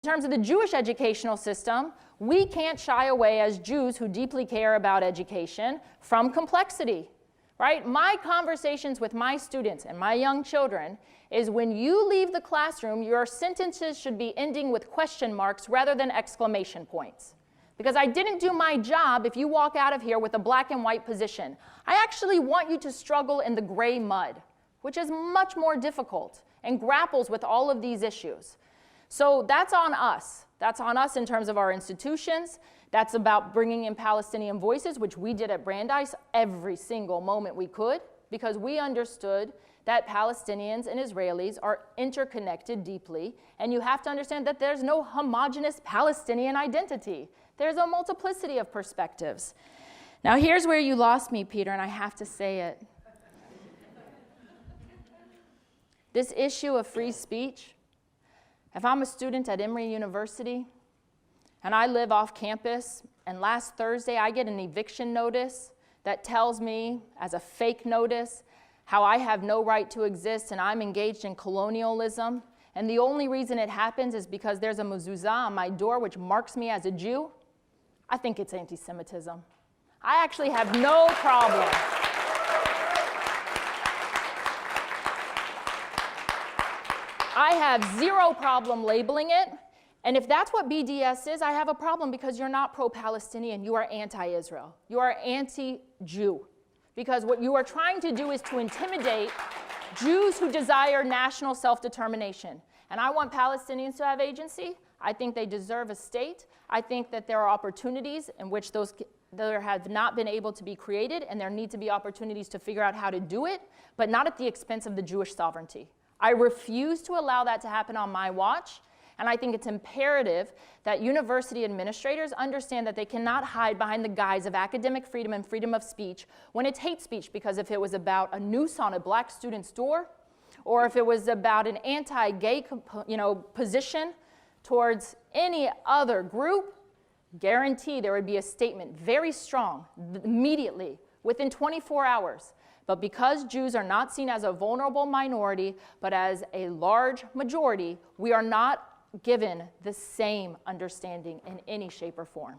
In terms of the Jewish educational system, we can't shy away as Jews who deeply care about education from complexity, right? My conversations with my students and my young children is when you leave the classroom, your sentences should be ending with question marks rather than exclamation points. Because I didn't do my job if you walk out of here with a black and white position. I actually want you to struggle in the gray mud, which is much more difficult and grapples with all of these issues. So that's on us. That's on us in terms of our institutions. That's about bringing in Palestinian voices, which we did at Brandeis every single moment we could, because we understood that Palestinians and Israelis are interconnected deeply, and you have to understand that there's no homogeneous Palestinian identity. There's a multiplicity of perspectives. Now here's where you lost me, Peter, and I have to say it. This issue of free speech, if I'm a student at Emory University and I live off campus, and last Thursday I get an eviction notice that tells me, as a fake notice, how I have no right to exist and I'm engaged in colonialism, and the only reason it happens is because there's a mezuzah on my door which marks me as a Jew, I think it's anti-Semitism. I actually have no problem. I have zero problem labeling it, and if that's what BDS is, I have a problem because you're not pro-Palestinian, you are anti-Israel. You are anti-Jew, because what you are trying to do is to intimidate Jews who desire national self-determination. And I want Palestinians to have agency. I think they deserve a state. I think that there are opportunities in which those there have not been able to be created, and there need to be opportunities to figure out how to do it, but not at the expense of the Jewish sovereignty. I refuse to allow that to happen on my watch, and I think it's imperative that university administrators understand that they cannot hide behind the guise of academic freedom and freedom of speech when it's hate speech, because if it was about a noose on a black student's door, or if it was about an anti-gay position towards any other group, guarantee there would be a statement very strong immediately within 24 hours. But because Jews are not seen as a vulnerable minority, but as a large majority, we are not given the same understanding in any shape or form.